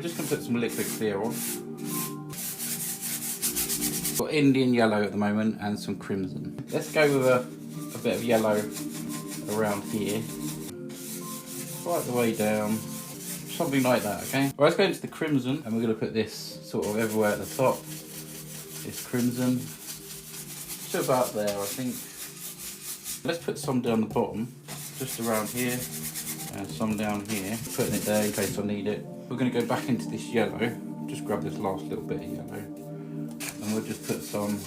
just going to put some liquid clear on. Got Indian yellow at the moment and some crimson. Let's go with a bit of yellow around here. Right the way down. Something like that, okay? Right, let's go into the crimson and we're going to put this sort of everywhere at the top. This crimson. To about there, I think. Let's put some down the bottom, just around here, and some down here. Putting it there in case I need it. We're going to go back into this yellow. Just grab this last little bit of yellow. And we'll just put some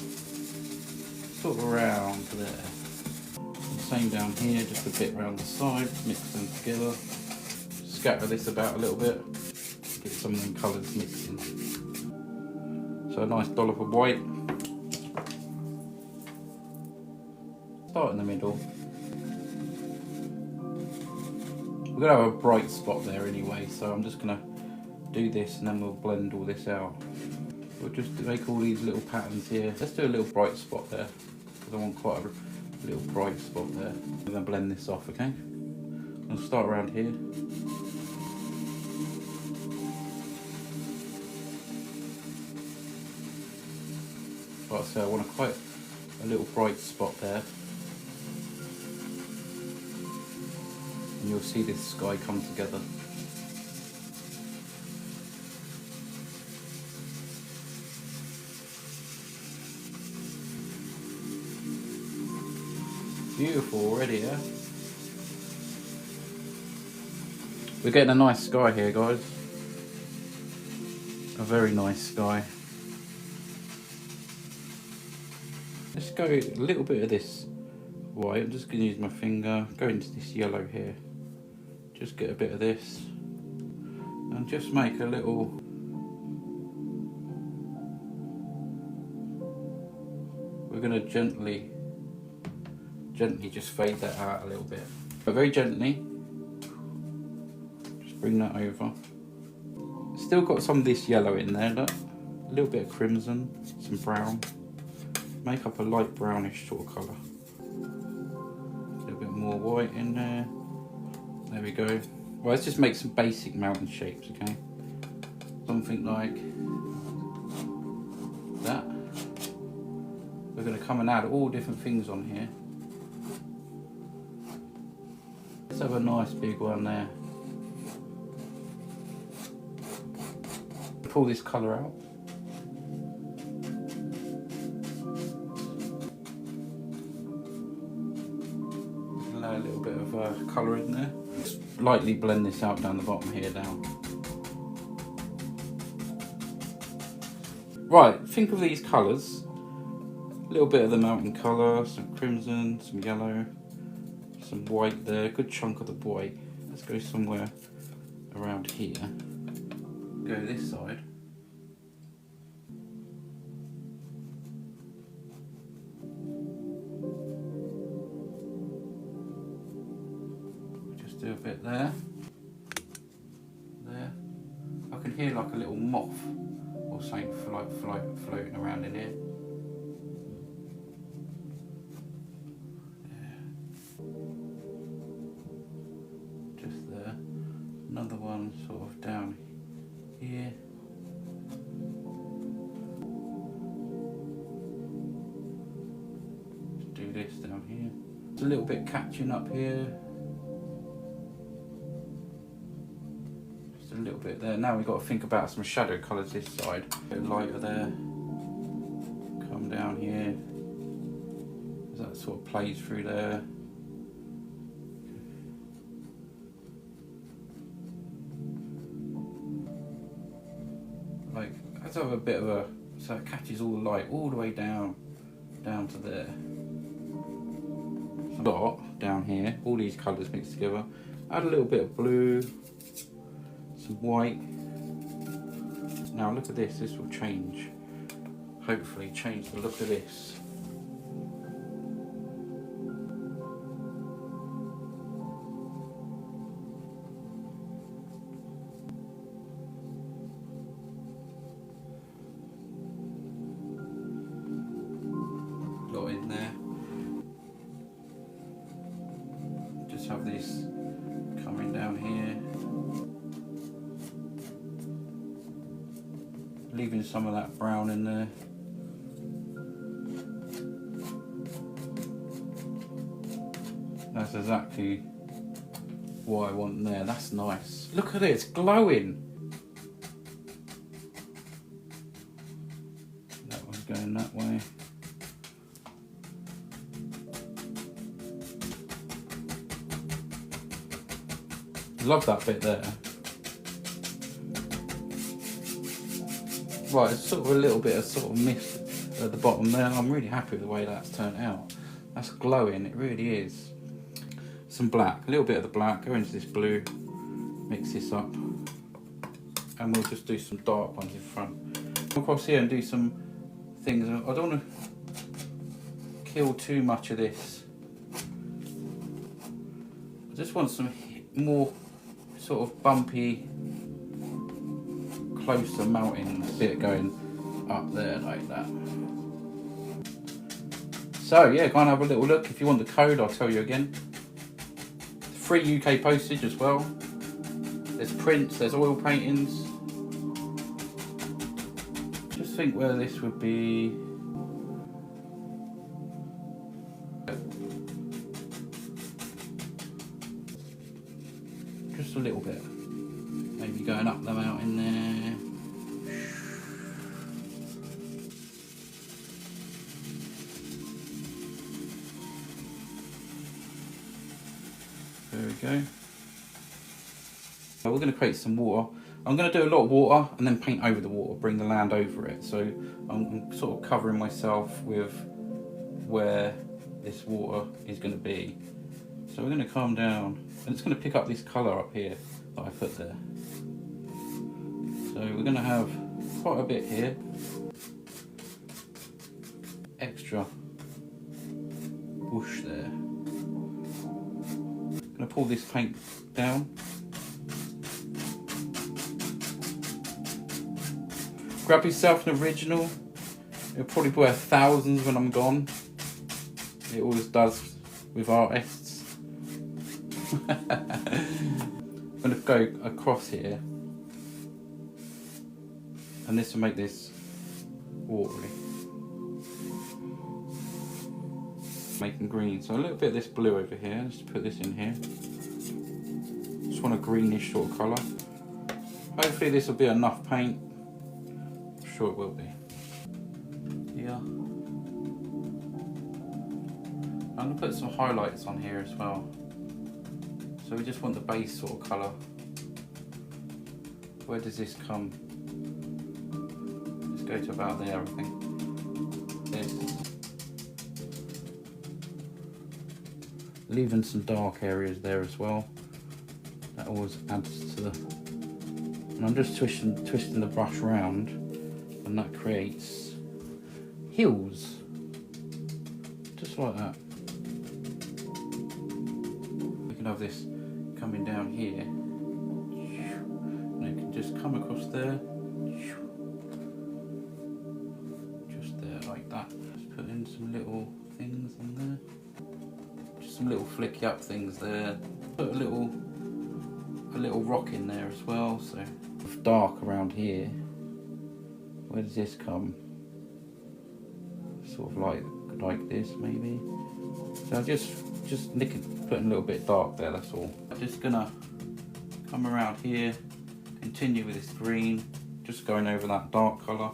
sort of around there. And same down here, just a bit around the side, mix them together. Scatter this about a little bit, get some of them colours mixing. So a nice dollop of white. Start in the middle. We're going to have a bright spot there anyway, so I'm just going to do this and then we'll blend all this out. We'll just make all these little patterns here. Let's do a little bright spot there, because I want quite a little bright spot there. I'm going to blend this off, okay? I'll start around here. Right, so I want quite a little bright spot there. And you'll see this sky come together. Beautiful already, yeah? We're getting a nice sky here, guys. A very nice sky. Let's go a little bit of this white. I'm just going to use my finger, go into this yellow here. Just get a bit of this. And just make a little... We're going to gently just fade that out a little bit. But very gently. Just bring that over. Still got some of this yellow in there, look. A little bit of crimson, some brown. Make up a light brownish sort of colour. A little bit more white in there. There we go. Well, let's just make some basic mountain shapes, okay? Something like that. We're going to come and add all different things on here. Let's have a nice big one there. Pull this colour out. Allow a little bit of colour in there. Just lightly blend this out down the bottom here now. Right, think of these colours. A little bit of the mountain colour, some crimson, some yellow, some white there, a good chunk of the white. Let's go somewhere around here. Go this side. Just do a bit there. There. I can hear like a little moth or something floating around in here. Just there. Another one sort of down here. Just do this down here. It's a little bit catching up here. Just a little bit there. Now we've got to think about some shadow colours this side. A bit lighter there. Come down here. As that sort of plays through there. Like, let's have a bit of a, so it catches all the light all the way down to there. Dot down here, all these colours mixed together. Add a little bit of blue, some white. Now look at this, this will change. Hopefully change the look of this. Got in there. Just have this coming down here. leaving some of that brown in there. That's exactly what I want there. That's nice. Look at it, it's glowing. That one's going that way. Love that bit there. Right, it's sort of a little bit of sort of mist at the bottom there. I'm really happy with the way that's turned out. That's glowing, it really is. Some black, a little bit of the black, go into this blue, mix this up, and we'll just do some dark ones in front. Come across here and do some things. I don't want to kill too much of this. I just want some more sort of bumpy, closer mountain bit going up there like that. So yeah, go and have a little look. If you want the code, I'll tell you again. Free UK postage as well. There's prints, there's oil paintings. Just think where this would be. Just a little bit. Maybe going up the mountain there. There we go. So we're going to create some water. I'm going to do a lot of water and then paint over the water, bring the land over it. So I'm sort of covering myself with where this water is going to be. So we're going to calm down, and it's going to pick up this colour up here that I put there. So we're going to have quite a bit here. Extra bush there. I'm going to pull this paint down. Grab yourself an original. It'll probably be worth thousands when I'm gone. It always does with artists. I'm going to go across here, and this will make this watery. Making green, so a little bit of this blue over here. Let's put this in here. Just want a greenish sort of colour. Hopefully this will be enough paint. I'm sure it will be. Yeah. I'm going to put some highlights on here as well. So we just want the base sort of colour. Where does this come? Let's go to about there, I think. This. Leaving some dark areas there as well. That always adds to the... And I'm just twisting the brush around, and that creates hills. Just like that. We can have this coming down here, and it can just come across there, just there like that. Just put in some little things on there, just some little flicky up things there. Put a little rock in there as well. So dark around here. Where does this come? Sort of like this maybe. So just putting a little bit dark there, that's all. I'm just gonna come around here, continue with this green, just going over that dark colour.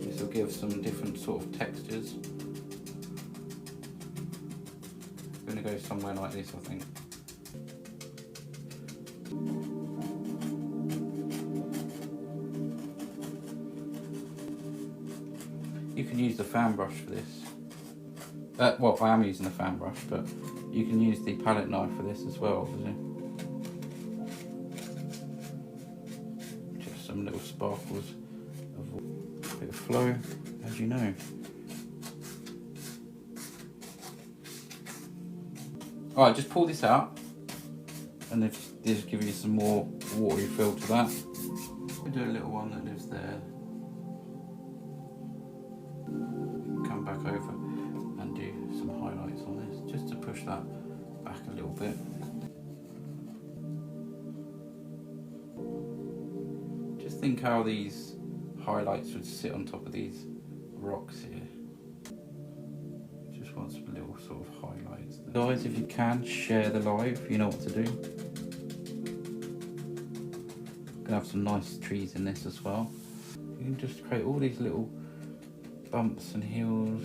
This will give some different sort of textures. I'm gonna go somewhere like this, I think. You can use the fan brush for this. Well, I am using the fan brush, but you can use the palette knife for this as well, just some little sparkles of a bit of flow, as you know. Alright, just pull this out, and this give you some more watery feel to that. We'll do a little one that lives there. Come back over and do some highlights on this, just to push that back a little bit. Just think how these highlights would sit on top of these rocks here. Just want some little sort of highlights there. Guys, if you can, share the live, you know what to do. Gonna have some nice trees in this as well. You can just create all these little bumps and hills.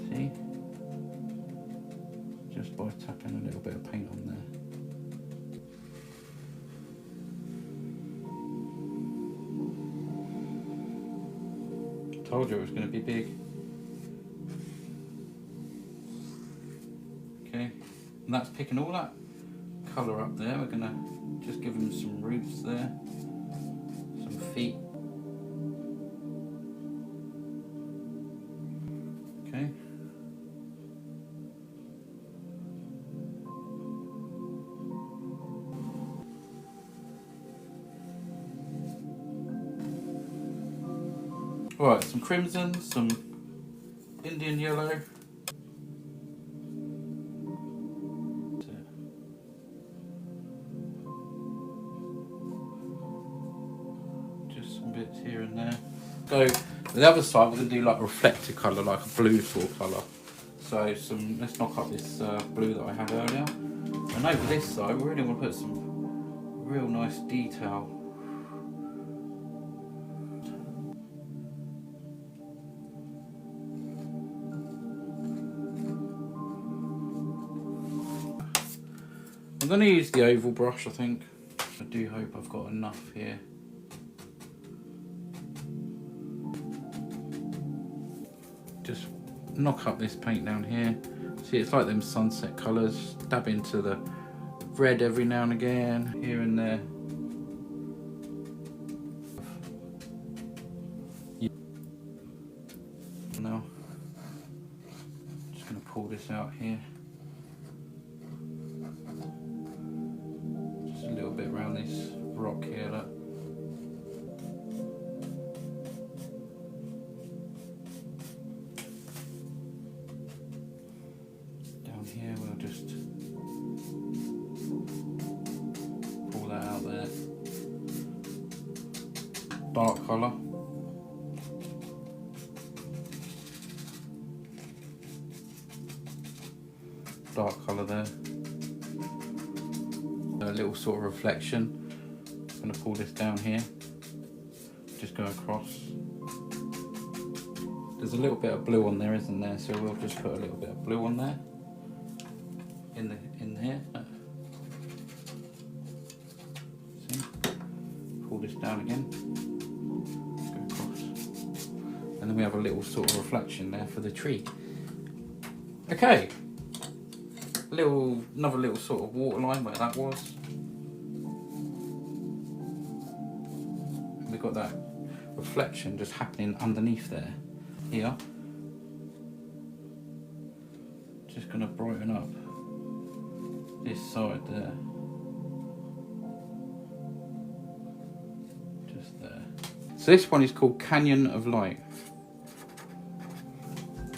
See? Just by tapping a little bit of paint on there. Told you it was going to be big. Okay, and that's picking all that colour up there. We're going to just give him some roots there, some feet. Okay. Right, some crimson, some Indian yellow. Just some bits here and there. So the other side we're going to do like a reflective colour, like a blue sort of colour. So let's knock up this blue that I had earlier. And over this side we really want to put some real nice detail. I'm going to use the oval brush, I think. I do hope I've got enough here. Just knock up this paint down here. See, it's like them sunset colours. Dab into the red every now and again, here and there. Now, just going to pull this out here. A little bit around this rock here, look. Down here we'll just pull that out there. Dark colour. Dark colour there. A little sort of reflection. I'm going to pull this down here, just go across. There's a little bit of blue on there, isn't there? So we'll just put a little bit of blue on there, in here. See? Pull this down again, go across, and then we have a little sort of reflection there for the tree. Okay. Another little sort of waterline where that was. We've got that reflection just happening underneath there. Here. Just going to brighten up this side there. Just there. So this one is called Canyon of Light.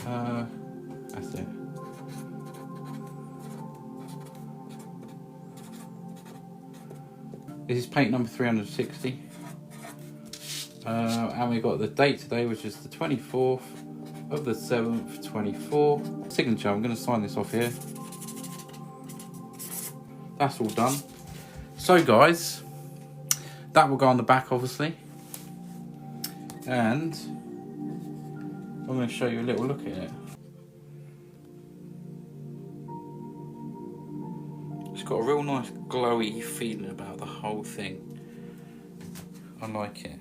That's it. This is paint number 360. And we got the date today, which is the 24th of the 7th, 24. Signature, I'm going to sign this off here. That's all done. So guys, that will go on the back obviously. And I'm going to show you a little look at it. It's got a real nice glowy feeling about the whole thing. I like it.